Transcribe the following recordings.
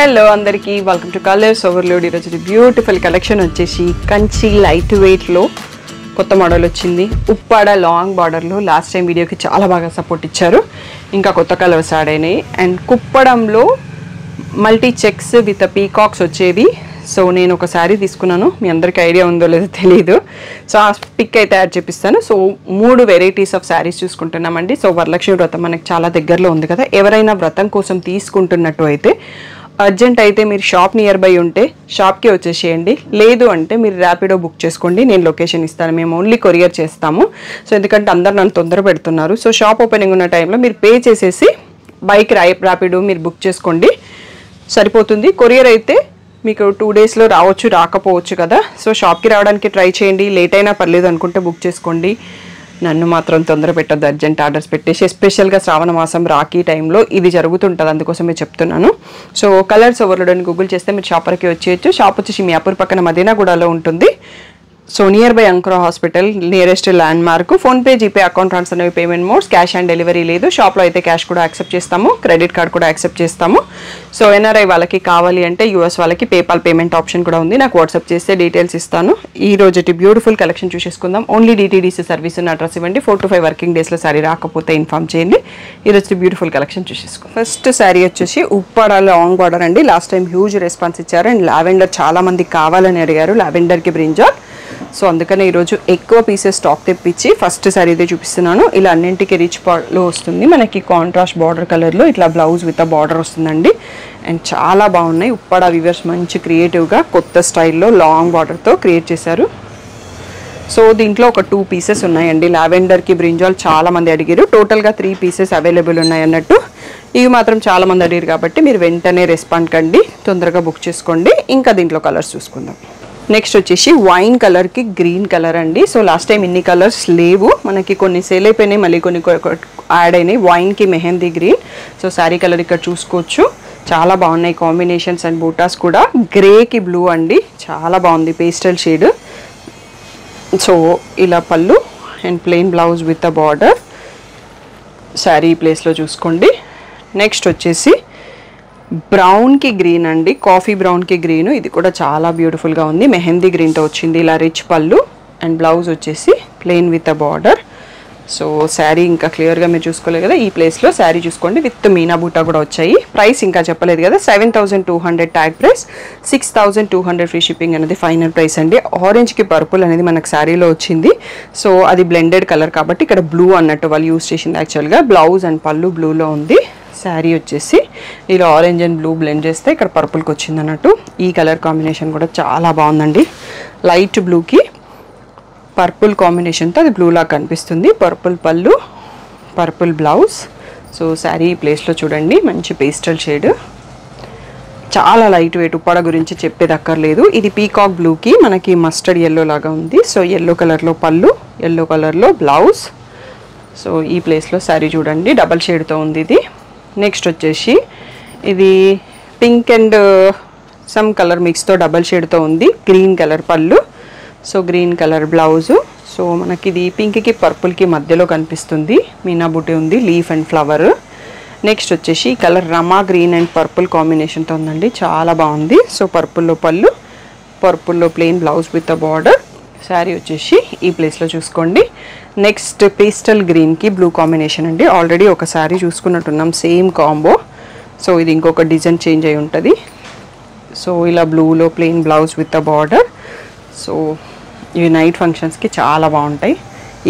Hello అందరికీ welcome to colours overload. ఈరోజు beautiful collection వచ్చేసి కంచి లైట్ వెయిట్లో కొత్త మోడల్ వచ్చింది. ఉప్పాడ లాంగ్ బార్డర్లో లాస్ట్ టైం వీడియోకి చాలా బాగా సపోర్ట్ ఇచ్చారు. ఇంకా కొత్త కలర్స్ యాడ్ అయినాయి. అండ్ కుప్పడంలో మల్టీ చెక్స్ విత్ పీకాక్స్ వచ్చేవి. సో నేను ఒక శారీ తీసుకున్నాను, మీ అందరికీ ఐడియా ఉందో లేదో తెలియదు. సో ఆ పిక్ అయితే యాడ్ చేపిస్తాను. సో 3 వెరైటీస్ ఆఫ్ శారీస్ చూసుకుంటున్నామండి. సో వరలక్ష్మి వ్రతం మనకి చాలా దగ్గరలో ఉంది కదా, ఎవరైనా వ్రతం కోసం తీసుకుంటున్నట్టు అయితే అర్జెంట్ అయితే మీరు షాప్ నియర్ బై ఉంటే షాప్కి వచ్చేసేయండి. లేదు అంటే మీరు ర్యాపిడో బుక్ చేసుకోండి, నేను లొకేషన్ ఇస్తాను. మేము ఓన్లీ కొరియర్ చేస్తాము. సో ఎందుకంటే అందరు నన్ను తొందర పెడుతున్నారు. సో షాప్ ఓపెనింగ్ ఉన్న టైంలో మీరు పే చేసేసి బైక్ ర్యాపిడో మీరు బుక్ చేసుకోండి, సరిపోతుంది. కొరియర్ అయితే మీకు 2 డేస్లో రావచ్చు, రాకపోవచ్చు కదా. సో షాప్కి రావడానికి ట్రై చేయండి. లేట్ అయినా పర్లేదు అనుకుంటే బుక్ చేసుకోండి. నన్ను మాత్రం తొందర పెట్టద్దు, అర్జెంట్ ఆర్డర్స్ పెట్టేసి. ఎస్పెషల్గా శ్రావణ మాసం రాఖీ టైంలో ఇది జరుగుతుంటుంది, అందుకోసమే చెప్తున్నాను. సో కలర్స్ ఓవర్లోడ్ అని గూగుల్ చేస్తే మీరు షాపర్కి వచ్చేయచ్చు. షాప్ వచ్చేసి మియాపూర్ పక్కన మదీనాగూడలో ఉంటుంది. So nearby Ankura hospital nearest landmark. PhonePe, GPay, account transfer అనేవి payment modes. Cash on delivery లేదు. షాప్లో అయితే క్యాష్ కూడా యాక్సెప్ట్ చేస్తాము, క్రెడిట్ కార్డ్ కూడా యాక్సెప్ట్ చేస్తాము. సో ఎన్ఆర్ఐ వాళ్ళకి కావాలి అంటే యూఎస్ వాళ్ళకి పేపాల్ పేమెంట్ ఆప్షన్ కూడా ఉంది. నాకు వాట్సాప్ చేస్తే డీటెయిల్స్ ఇస్తాను. ఈ రోజు బ్యూటిఫుల్ కలెక్షన్ చూసేసుకుందాం. ఓన్లీ డిటీడీసీ సర్వీస్ ఉన్న అడ్రస్ ఇవ్వండి. 4 to 5 వర్కింగ్ డేస్లో శారీ రాకపోతే ఇన్ఫామ్ చేయండి. ఈరోజు బ్యూటిఫుల్ కలెక్షన్ చూసేసుకుందాం. ఫస్ట్ శారీ వచ్చేసి ఉప్పాడ లాంగ్ బార్డర్ అండి. లాస్ట్ టైం హ్యూజ్ రెస్పాన్స్ ఇచ్చారు. అండ్ లావెండర్ చాలా మంది కావాలని అడిగారు, లావెండర్కి బ్రింజాల్. సో అందుకనే ఈరోజు ఎక్కువ పీసెస్ స్టాక్ తెప్పించి ఫస్ట్ శారీ అయితే చూపిస్తున్నాను. ఇలా అన్నింటికి రిచ్ లో వస్తుంది. మనకి కాంట్రాస్ట్ బార్డర్ కలర్లో ఇట్లా బ్లౌజ్ విత్ బార్డర్ వస్తుందండి. అండ్ చాలా బాగున్నాయి. ఉప్పాడ వీవర్స్ మంచి క్రియేటివ్గా కొత్త స్టైల్లో లాంగ్ బార్డర్తో క్రియేట్ చేశారు. సో దీంట్లో ఒక 2 పీసెస్ ఉన్నాయండి. లావెండర్కి బ్రింజాల్ చాలా మంది అడిగారు. టోటల్గా 3 పీసెస్ అవైలబుల్ ఉన్నాయి అన్నట్టు. ఇవి మాత్రం చాలా మంది అడిగారు కాబట్టి మీరు వెంటనే రెస్పాండ్ కండి, తొందరగా బుక్ చేసుకోండి. ఇంకా దీంట్లో కలర్స్ చూసుకుందాం. నెక్స్ట్ వచ్చేసి వైన్ కలర్కి గ్రీన్ కలర్ అండి. సో లాస్ట్ టైం ఇన్ని కలర్స్ లేవు, మనకి కొన్ని సేల్ అయిపోయినాయి, మళ్ళీ కొన్ని యాడ్ అయినాయి. వైన్కి mehndi green. So sari colour ఇక్కడ చూసుకోవచ్చు, చాలా బాగున్నాయి కాంబినేషన్స్. అండ్ బూటాస్ కూడా గ్రేకి బ్లూ అండి, చాలా బాగుంది పేస్టల్ షేడ్. సో ఇలా పళ్ళు and plain blouse with a border. Sari ప్లేస్లో చూసుకోండి. నెక్స్ట్ వచ్చేసి బ్రౌన్కి గ్రీన్ అండి, కాఫీ బ్రౌన్కి గ్రీన్. ఇది కూడా చాలా బ్యూటిఫుల్గా ఉంది, మెహందీ గ్రీన్తో వచ్చింది. ఇలా రిచ్ పళ్ళు అండ్ బ్లౌజ్ వచ్చేసి plain with a border. So sari ఇంకా క్లియర్గా మీరు చూసుకోలేదు కదా, ఈ ప్లేస్లో శారీ చూసుకోండి. విత్ మీనా బూటా కూడా వచ్చాయి. ప్రైస్ ఇంకా చెప్పలేదు కదా, 7200 ట్యాగ్ ప్రైస్, 6200 ఫ్రీ షిప్పింగ్ అనేది ఫైనల్ ప్రైస్ అండి. ఆరెంజ్కి పర్పుల్ అనేది మనకు శారీలో వచ్చింది. సో అది బ్లెండెడ్ కలర్ కాబట్టి ఇక్కడ బ్లూ అన్నట్టు వాళ్ళు యూజ్ చేసింది. యాక్చువల్గా బ్లౌజ్ అండ్ పళ్ళు బ్లూలో ఉంది. శారీ వచ్చేసి ఇలా ఆరెంజ్ అండ్ బ్లూ బ్లెండ్ చేస్తే ఇక్కడ పర్పుల్కి వచ్చింది అన్నట్టు. ఈ కలర్ కాంబినేషన్ కూడా చాలా బాగుందండి. లైట్ బ్లూకి పర్పుల్ కాంబినేషన్తో అది బ్లూ లాగా కనిపిస్తుంది. పర్పుల్ పళ్ళు, పర్పుల్ బ్లౌజ్. సో శారీ ప్లేస్లో చూడండి, మంచి పేస్టల్ షేడ్, చాలా లైట్ వెయిట్. ఉప్పాడ గురించి చెప్పేది అక్కర్లేదు. ఇది పీకాక్ బ్లూకి మనకి మస్టర్డ్ ఎల్లో లాగా ఉంది. సో ఎల్లో కలర్లో పళ్ళు, ఎల్లో కలర్లో బ్లౌజ్. సో ఈ ప్లేస్లో శారీ చూడండి, డబల్ షేడ్తో ఉంది ఇది. నెక్స్ట్ వచ్చేసి ఇది పింక్ అండ్ సమ్ కలర్ మిక్స్తో డబల్ షేడ్తో ఉంది. గ్రీన్ కలర్ పళ్ళు, so green colour blouse. So మనకి ఇది పింక్కి పర్పుల్కి మధ్యలో కనిపిస్తుంది. మీనా బుట్టి ఉంది, లీఫ్ అండ్ ఫ్లవర్. నెక్స్ట్ వచ్చేసి colour Rama green and purple కాంబినేషన్తో ఉందండి, చాలా బాగుంది. సో పర్పుల్లో పళ్ళు, పర్పుల్లో plain blouse with a border. Sari వచ్చేసి ఈ ప్లేస్లో చూసుకోండి. నెక్స్ట్ పేస్టల్ గ్రీన్కి బ్లూ కాంబినేషన్ అండి. ఆల్రెడీ ఒక శారీ చూసుకున్నట్టున్నాం సేమ్ కాంబో. సో ఇది ఇంకొక డిజైన్ చేంజ్ అయి ఉంటుంది. సో ఇలా బ్లూలో plain blouse with a border. So ఇవి నైట్ ఫంక్షన్స్కి చాలా బాగుంటాయి.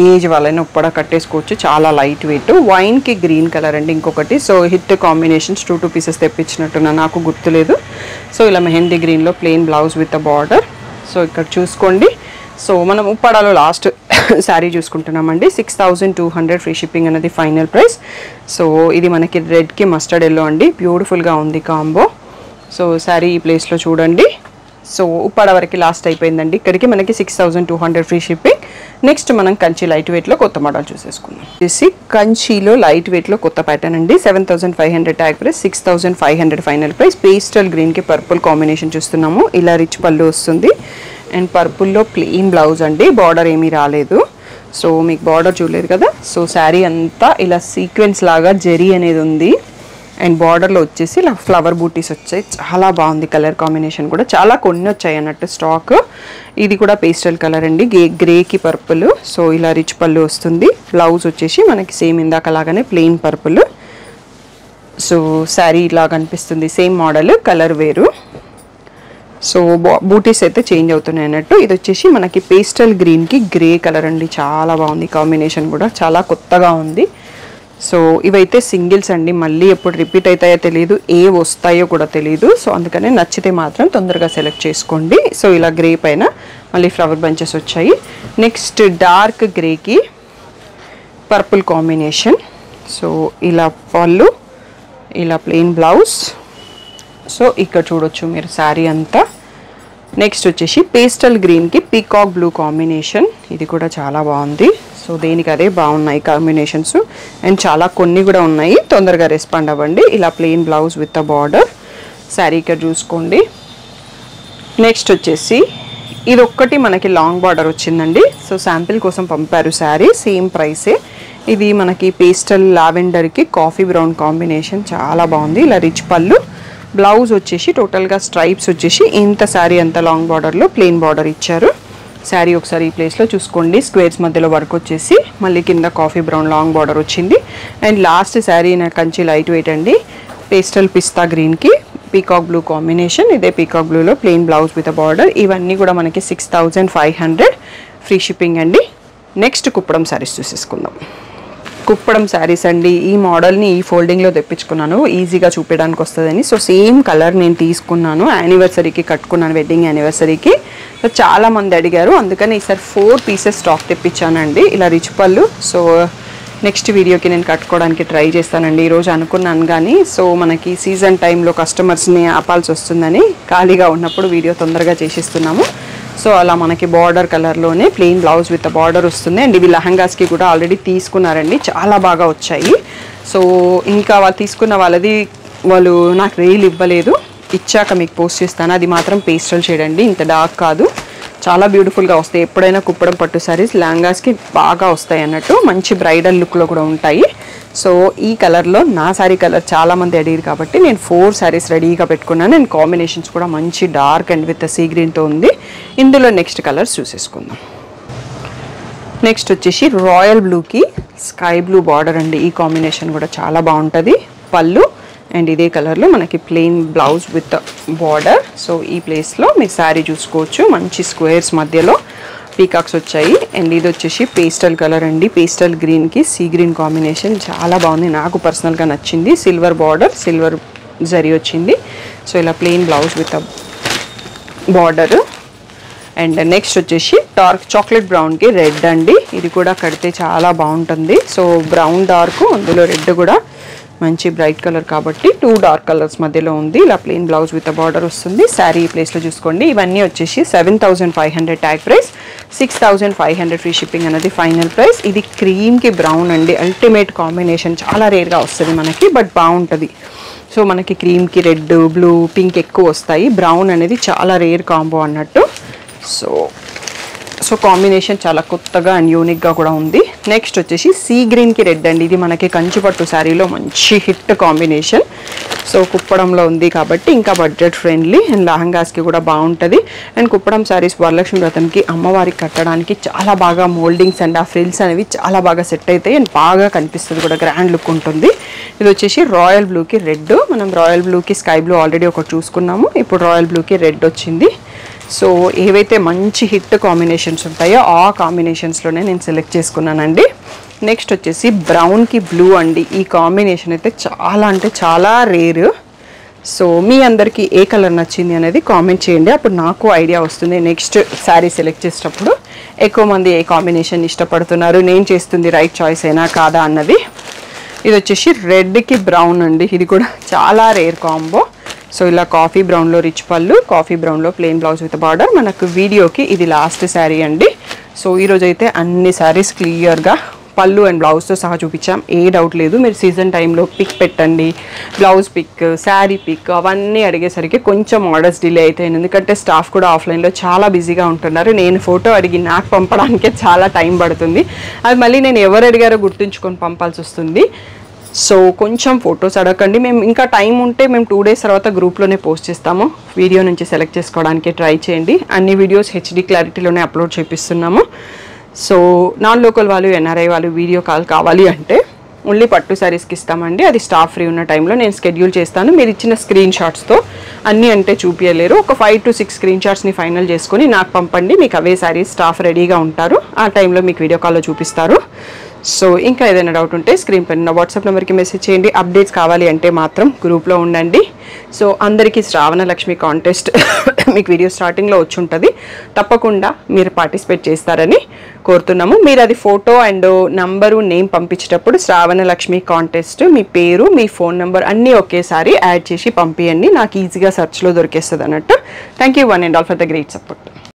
ఏజ్ వాళ్ళైనా ఉప్పడ కట్టేసుకోవచ్చు, చాలా లైట్ వెయిట్. వైన్కి గ్రీన్ కలర్ అండి ఇంకొకటి. సో హిట్ కాంబినేషన్స్ 2 పీసెస్ తెప్పించినట్టున్నా, నాకు గుర్తులేదు. సో ఇలా మెహందీ గ్రీన్లో plain blouse with a border. So ఇక్కడ చూసుకోండి. సో మనం ఉప్పాడలో లాస్ట్ శారీ చూసుకుంటున్నామండి. 6200 ఫ్రీ షిప్పింగ్ అనేది ఫైనల్ ప్రైస్. సో ఇది మనకి రెడ్కి మస్టర్డ్ ఎల్లో అండి, బ్యూటిఫుల్గా ఉంది కాంబో. సో శారీ ఈ ప్లేస్లో చూడండి. సో ఉప్పాడ వరకు లాస్ట్ అయిపోయిందండి. ఇక్కడికి మనకి 6200 ఫ్రీ షిప్పింగ్. నెక్స్ట్ మనం కంచి లైట్ వెయిట్లో కొత్త మోడల్ చూసేసుకుందాం. వచ్చేసి కంచిలో లైట్ వెయిట్లో కొత్త ప్యాటర్న్ అండి. 7500 tag price, 6500 final price. Pastel గ్రీన్కి పర్పుల్ కాంబినేషన్ చూస్తున్నాము. ఇలా రిచ్ పళ్ళు వస్తుంది అండ్ పర్పుల్లో ప్లెయిన్ బ్లౌజ్ అండి, బార్డర్ ఏమీ రాలేదు. సో మీకు బార్డర్ చూడలేదు కదా. సో శారీ అంతా ఇలా సీక్వెన్స్ లాగా జరీ అనేది ఉంది. అండ్ బార్డర్లో వచ్చేసి ఇలా ఫ్లవర్ బూటీస్ వచ్చాయి. చాలా బాగుంది కలర్ కాంబినేషన్ కూడా. చాలా కొన్ని వచ్చాయి అన్నట్టు స్టాక్. ఇది కూడా పేస్టల్ కలర్ అండి, గ్రేకి పర్పుల్. సో ఇలా రిచ్ పళ్ళు వస్తుంది. బ్లౌజ్ వచ్చేసి మనకి సేమ్ ఇందాకలాగానే ప్లెయిన్ పర్పుల్. సో శారీ ఇలా కనిపిస్తుంది, సేమ్ మోడల్, కలర్ వేరు. సో బూటీస్ అయితే చేంజ్ అవుతున్నాయి అన్నట్టు. ఇది వచ్చేసి మనకి పేస్టల్ గ్రీన్కి గ్రే కలర్ అండి. చాలా బాగుంది కాంబినేషన్ కూడా, చాలా కొత్తగా ఉంది. సో ఇవైతే సింగిల్స్ అండి, మళ్ళీ ఎప్పుడు రిపీట్ అవుతాయో తెలియదు, ఏ వస్తాయో కూడా తెలియదు. సో అందుకనే నచ్చితే మాత్రం తొందరగా సెలెక్ట్ చేసుకోండి. సో ఇలా గ్రే పైన మళ్ళీ ఫ్లవర్ బంచెస్ వచ్చాయి. నెక్స్ట్ డార్క్ గ్రేకి పర్పుల్ కాంబినేషన్. సో ఇలా పళ్ళు, ఇలా ప్లెయిన్ బ్లౌజ్. సో ఇక్కడ చూడొచ్చు మీరు శారీ అంతా. నెక్స్ట్ వచ్చేసి పేస్టల్ గ్రీన్కి పీకాక్ బ్లూ కాంబినేషన్. ఇది కూడా చాలా బాగుంది. సో దేనికి అదే బాగున్నాయి కాంబినేషన్స్. అండ్ చాలా కొన్ని కూడా ఉన్నాయి, తొందరగా రెస్పాండ్ అవ్వండి. ఇలా plain blouse with a border. Sari ఇక్కడ చూసుకోండి. నెక్స్ట్ వచ్చేసి ఇది ఒక్కటి మనకి లాంగ్ బార్డర్ వచ్చిందండి. సో శాంపిల్ కోసం పంపారు శారీ, సేమ్ ప్రైసే. ఇది మనకి పేస్టల్ లావెండర్కి కాఫీ బ్రౌన్ కాంబినేషన్, చాలా బాగుంది. ఇలా రిచ్ పళ్ళు. బ్లౌజ్ వచ్చేసి టోటల్గా స్ట్రైప్స్ వచ్చేసి ఇంత శారీ అంత లాంగ్ బార్డర్లో ప్లెయిన్ బార్డర్ ఇచ్చారు. శారీ ఒకసారి ఈ ప్లేస్లో చూసుకోండి. స్క్వేర్స్ మధ్యలో వర్క్ వచ్చేసి మళ్ళీ కింద కాఫీ బ్రౌన్ లాంగ్ బార్డర్ వచ్చింది. అండ్ లాస్ట్ శారీ నా కంచి లైట్ వెయిట్ అండి, పేస్టల్ పిస్తా గ్రీన్కి పీకాక్ బ్లూ కాంబినేషన్. ఇదే పీకాక్ బ్లూలో ప్లెయిన్ బ్లౌజ్ విత్ బార్డర్. ఇవన్నీ కూడా మనకి 6500 ఫ్రీ షిప్పింగ్ అండి. నెక్స్ట్ కుప్పడం శారీస్ చూసేసుకుందాం. కుప్పడం శారీస్ అండి. ఈ మోడల్ని ఈ ఫోల్డింగ్లో తెప్పించుకున్నాను, ఈజీగా చూపించడానికి వస్తుందని. సో సేమ్ కలర్ నేను తీసుకున్నాను, యానివర్సరీకి కట్టుకున్నాను, వెడ్డింగ్ యానివర్సరీకి. సో చాలామంది అడిగారు, అందుకని ఈసారి 4 పీసెస్ స్టాక్ తెప్పించానండి. ఇలా రిచ్ పళ్ళు. సో నెక్స్ట్ వీడియోకి నేను కట్టుకోవడానికి ట్రై చేస్తానండి. ఈరోజు అనుకున్నాను కానీ సో మనకి సీజన్ టైంలో కస్టమర్స్ని ఆపాల్సి వస్తుందని ఖాళీగా ఉన్నప్పుడు వీడియో తొందరగా చేసిస్తున్నాము. సో అలా మనకి బార్డర్ కలర్లోనే ప్లెయిన్ బ్లౌజ్ విత్ బార్డర్ వస్తుంది. అండ్ ఇవి లెహంగాస్కి కూడా ఆల్రెడీ తీసుకున్నారండి, చాలా బాగా వచ్చాయి. సో ఇంకా వాళ్ళు తీసుకున్న వాళ్ళది వాళ్ళు నాకు రీల్ ఇవ్వలేదు, ఇచ్చాక మీకు పోస్ట్ చేస్తాను. అది మాత్రం పేస్టల్ షేడ్ అండి, ఇంత డార్క్ కాదు. చాలా బ్యూటిఫుల్గా వస్తాయి. ఎప్పుడైనా కుప్పడం పట్టు శారీస్ లెహంగాస్కి బాగా వస్తాయి అన్నట్టు, మంచి బ్రైడల్ లుక్లో కూడా ఉంటాయి. సో ఈ కలర్లో నా శారీ కలర్ చాలామంది అడిగారు కాబట్టి నేను 4 శారీస్ రెడీగా పెట్టుకున్నాను. అండ్ కాంబినేషన్స్ కూడా మంచి డార్క్ అండ్ విత్ సీ గ్రీన్తో ఉంది. ఇందులో నెక్స్ట్ కలర్స్ చూసేసుకుందాం. నెక్స్ట్ వచ్చేసి రాయల్ బ్లూకి స్కై బ్లూ బార్డర్ అండి. ఈ కాంబినేషన్ కూడా చాలా బాగుంటుంది. పళ్ళు అండ్ ఇదే కలర్లో మనకి plain blouse with border. So ఈ ప్లేస్లో మీరు శారీ చూసుకోవచ్చు, మంచి స్క్వేర్స్ మధ్యలో పీకాక్స్ వచ్చాయి. అండ్ ఇది వచ్చేసి పేస్టల్ కలర్ అండి, పేస్టల్ గ్రీన్కి సీ గ్రీన్ కాంబినేషన్ చాలా బాగుంది, నాకు పర్సనల్గా నచ్చింది. సిల్వర్ బార్డర్, సిల్వర్ జరీ వచ్చింది. సో ఇలా plain blouse with border. And next వచ్చేసి డార్క్ చాక్లెట్ బ్రౌన్కి రెడ్ అండి. ఇది కూడా కడితే చాలా బాగుంటుంది. సో బ్రౌన్ డార్క్, అందులో రెడ్ కూడా మంచి బ్రైట్ కలర్ కాబట్టి 2 డార్క్ కలర్స్ మధ్యలో ఉంది. ఇలా ప్లెయిన్ బ్లౌజ్ విత్ బార్డర్ వస్తుంది. శారీ ఈ ప్లేస్లో చూసుకోండి. ఇవన్నీ వచ్చేసి 7500 ట్యాగ్ ప్రైస్, 6500 ఫ్రీ షిప్పింగ్ అనేది ఫైనల్ ప్రైస్. ఇది క్రీమ్కి బ్రౌన్ అండి, అల్టిమేట్ కాంబినేషన్. చాలా రేర్గా వస్తుంది మనకి, బట్ బాగుంటుంది. సో మనకి క్రీమ్కి రెడ్, బ్లూ, పింక్ ఎక్కువ వస్తాయి. బ్రౌన్ అనేది చాలా రేర్ కాంబో అన్నట్టు. సో కాంబినేషన్ చాలా కొత్తగా అండ్ యూనిక్గా కూడా ఉంది. నెక్స్ట్ వచ్చేసి సీ గ్రీన్కి రెడ్ అండి. ఇది మనకి కంచిపట్టు శారీలో మంచి హిట్ కాంబినేషన్. సో కుప్పడంలో ఉంది కాబట్టి ఇంకా బడ్జెట్ ఫ్రెండ్లీ అండ్ లెహంగాస్కి కూడా బాగుంటుంది. అండ్ కుప్పడం శారీస్ వరలక్ష్మి వ్రతంకి అమ్మవారికి కట్టడానికి చాలా బాగా మోల్డింగ్స్ అండ్ ఆ ఫ్రిల్స్ అనేవి చాలా బాగా సెట్ అవుతాయి అండ్ బాగా కనిపిస్తుంది కూడా, గ్రాండ్ లుక్ ఉంటుంది. ఇది వచ్చేసి రాయల్ బ్లూకి రెడ్. మనం రాయల్ బ్లూకి స్కై బ్లూ ఆల్రెడీ ఒకటి చూసుకున్నాము, ఇప్పుడు రాయల్ బ్లూకి రెడ్ వచ్చింది. సో ఏవైతే మంచి హిట్ కాంబినేషన్స్ ఉంటాయో ఆ కాంబినేషన్స్లోనే నేను సెలెక్ట్ చేసుకున్నానండి. నెక్స్ట్ వచ్చేసి బ్రౌన్కి బ్లూ అండి. ఈ కాంబినేషన్ అయితే చాలా అంటే చాలా రేర్. సో మీ అందరికీ ఏ కలర్ నచ్చింది అనేది కామెంట్ చేయండి, అప్పుడు నాకు ఐడియా వస్తుంది నెక్స్ట్ శారీ సెలెక్ట్ చేసేటప్పుడు ఎక్కువ మంది ఏ కాంబినేషన్ ఇష్టపడుతున్నారు, నేను చేస్తుంది రైట్ చాయిస్ అయినా కాదా అన్నది. ఇది వచ్చేసి రెడ్కి బ్రౌన్ అండి. ఇది కూడా చాలా రేర్ కాంబో. సో ఇలా కాఫీ బ్రౌన్లో రిచ్ పళ్ళు, కాఫీ బ్రౌన్లో ప్లెయిన్ బ్లౌజ్ విత్ బార్డర్. మనకు వీడియోకి ఇది లాస్ట్ శారీ అండి. సో ఈరోజు అయితే అన్ని శారీస్ క్లియర్గా పళ్ళు అండ్ బ్లౌజ్తో సహా చూపించాం, ఏ డౌట్ లేదు. మీరు సీజన్ టైంలో పిక్ పెట్టండి, బ్లౌజ్ పిక్, శారీ పిక్ అవన్నీ అడిగేసరికి కొంచెం ఆర్డర్స్ డిలే అవుతాయి. ఎందుకంటే స్టాఫ్ కూడా ఆఫ్లైన్లో చాలా బిజీగా ఉంటున్నారు. నేను ఫోటో అడిగి నాకు పంపడానికే చాలా టైం పడుతుంది. అది మళ్ళీ నేను ఎవరు అడిగారో గుర్తుంచుకొని పంపాల్సి వస్తుంది. సో కొంచెం ఫొటోస్ అడగండి, మేము ఇంకా టైం ఉంటే మేము 2 days తర్వాత గ్రూప్లోనే పోస్ట్ చేస్తాము. వీడియో నుంచి సెలెక్ట్ చేసుకోవడానికి ట్రై చేయండి. అన్ని వీడియోస్ హెచ్డి క్లారిటీలోనే అప్లోడ్ చేపిస్తున్నాము. సో నాన్ లోకల్ వాళ్ళు, ఎన్ఆర్ఐ వాళ్ళు వీడియో కాల్ కావాలి అంటే ఓన్లీ పట్టు శారీస్కి ఇస్తామండి. అది స్టాఫ్ ఫ్రీ ఉన్న టైంలో నేను షెడ్యూల్ చేస్తాను. మీరు ఇచ్చిన స్క్రీన్ షాట్స్తో అన్నీ అంటే చూపించలేరు. ఒక 5 to 6 స్క్రీన్ షాట్స్ని ఫైనల్ చేసుకొని నాకు పంపండి. మీకు అవే శారీస్ స్టాఫ్ రెడీగా ఉంటారు. ఆ టైంలో మీకు వీడియో కాల్లో చూపిస్తారు. సో ఇంకా ఏదైనా డౌట్ ఉంటే స్క్రీన్ పైన వాట్సాప్ నెంబర్కి మెసేజ్ చేయండి. అప్డేట్స్ కావాలి అంటే మాత్రం గ్రూప్లో ఉండండి. సో అందరికీ శ్రావణ లక్ష్మి కాంటెస్ట్ మీకు వీడియో స్టార్టింగ్లో వచ్చి ఉంటుంది, తప్పకుండా మీరు పార్టిసిపేట్ చేస్తారని కోరుతున్నాము. మీరు అది ఫోటో అండ్ నంబరు నేమ్ పంపించేటప్పుడు శ్రావణ లక్ష్మి కాంటెస్ట్ మీ పేరు, మీ ఫోన్ నెంబర్ అన్నీ ఒకేసారి యాడ్ చేసి పంపించండి. నాకు ఈజీగా సెర్చ్లో దొరికేస్తుంది అన్నట్టు. Thank you one and all for the great support.